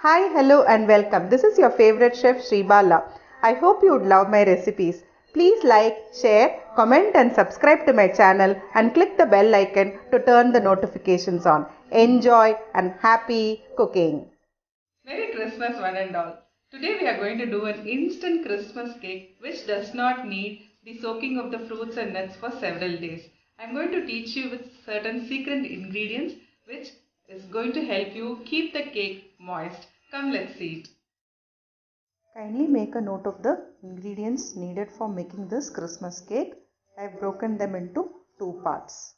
Hi, hello and welcome. This is your favorite chef Shri Bala. I hope you would love my recipes. Please like, share, comment and subscribe to my channel and click the bell icon to turn the notifications on. Enjoy and happy cooking. Merry Christmas one and all. Today we are going to do an instant Christmas cake which does not need the soaking of the fruits and nuts for several days. I am going to teach you with certain secret ingredients which is going to help you keep the cake moist. Come, let's see it. Kindly make a note of the ingredients needed for making this Christmas cake. I have broken them into two parts.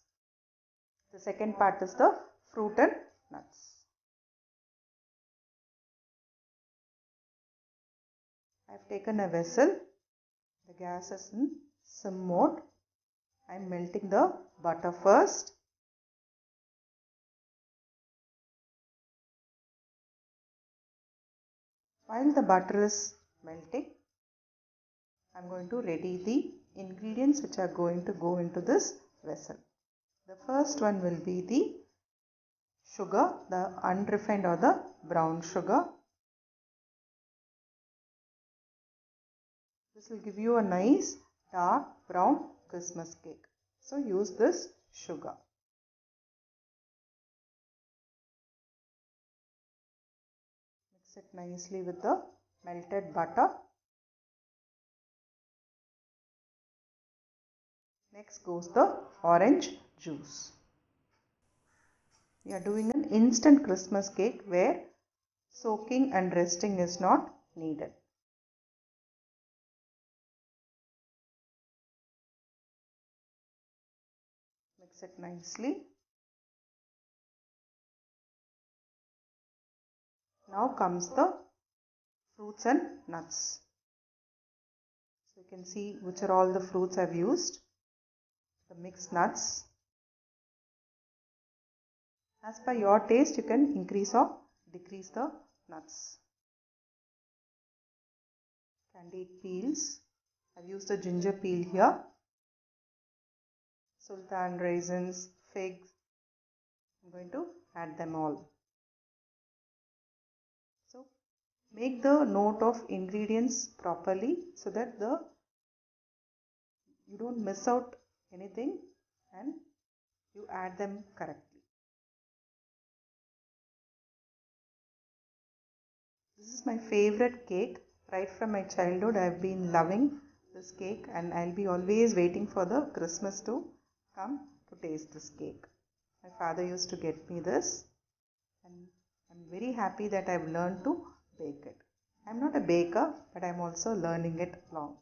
The second part is the fruit and nuts. I have taken a vessel. The gas is in sim mode. I am melting the butter first. While the butter is melting, I am going to ready the ingredients which are going to go into this vessel. The first one will be the sugar, the unrefined or the brown sugar. This will give you a nice dark brown Christmas cake. So use this sugar. Mix it nicely with the melted butter. Next goes the orange juice. We are doing an instant Christmas cake where soaking and resting is not needed. Mix it nicely. Now comes the fruits and nuts. So you can see which are all the fruits I've used. The mixed nuts. As per your taste, you can increase or decrease the nuts. Candied peels. I've used a ginger peel here. Sultan raisins, figs. I'm going to add them all. So make the note of ingredients properly so that you don't miss out anything and you add them correctly. This is my favorite cake. Right from my childhood, I've been loving this cake and I'll be always waiting for the Christmas to come to taste this cake. My father used to get me this and I'm very happy that I've learned to bake it. I'm not a baker, but I'm also learning it along.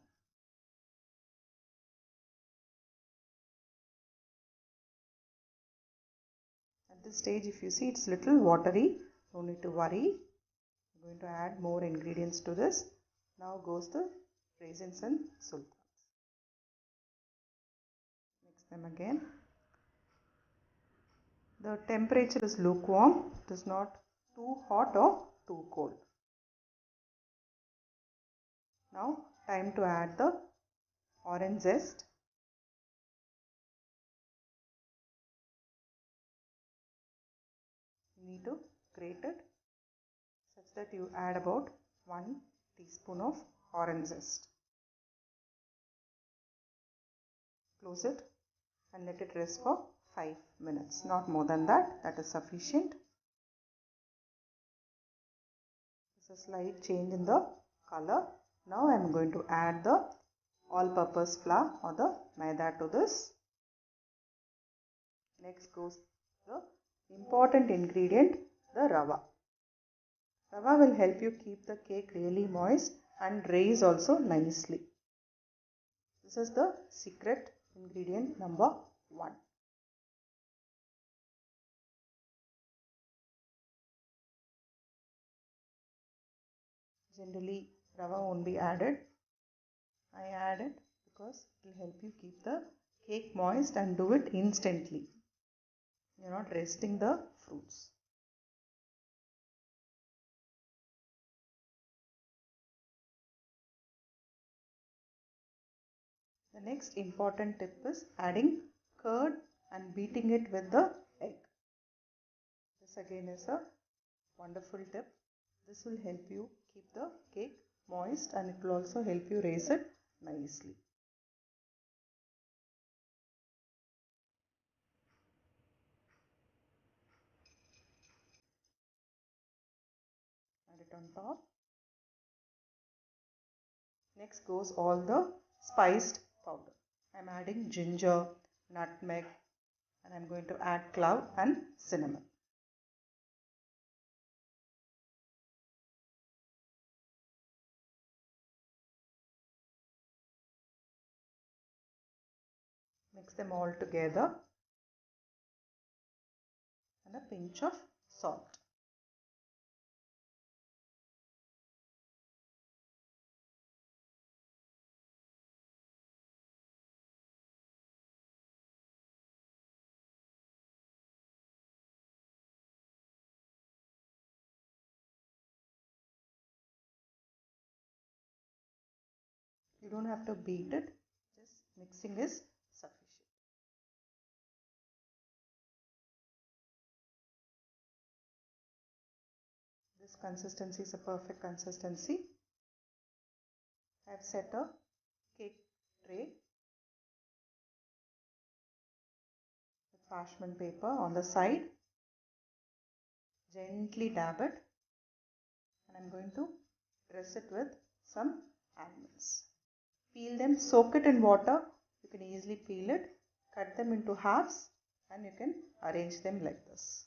At this stage, if you see it's little watery, no need to worry. I'm going to add more ingredients to this. Now goes the raisins and sultans. Mix them again. The temperature is lukewarm. It is not too hot or too cold. Now time to add the orange zest. You need to grate it such that you add about 1 teaspoon of orange zest. Close it and let it rest for 5 minutes. Not more than that. That is sufficient. There's a slight change in the color. Now I am going to add the all-purpose flour or the maida to this. Next goes the important ingredient, the rava. Rava will help you keep the cake really moist and rise also nicely. This is the secret ingredient number 1. Generally, rava won't be added. I add it because it will help you keep the cake moist and do it instantly. You are not resting the fruits. The next important tip is adding curd and beating it with the egg. This again is a wonderful tip This will help you keep the cake moist and it will also help you raise it nicely. Add it on top. Next goes all the spiced powder. I'm adding ginger, nutmeg, and I'm going to add clove and cinnamon. Mix them all together and a pinch of salt. You don't have to beat it, just mixing is sufficient. This consistency is a perfect consistency. I have set a cake tray with parchment paper on the side. Gently dab it and I'm going to dress it with some almonds. Peel them, soak it in water. You can easily peel it, cut them into halves and you can arrange them like this.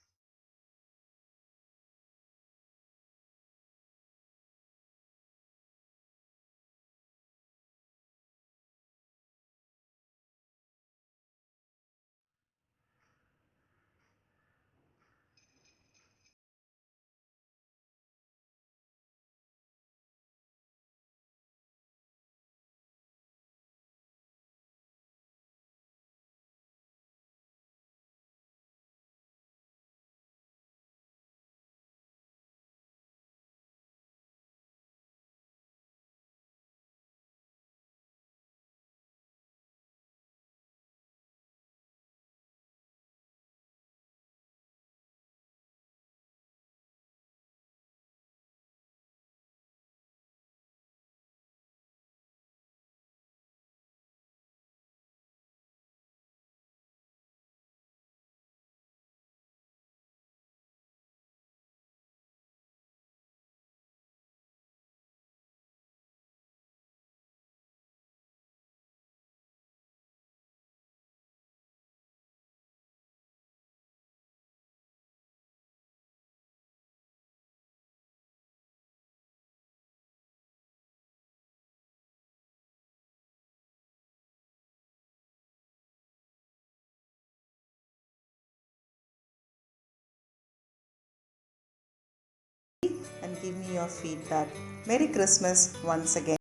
And give me your feedback. Merry Christmas once again.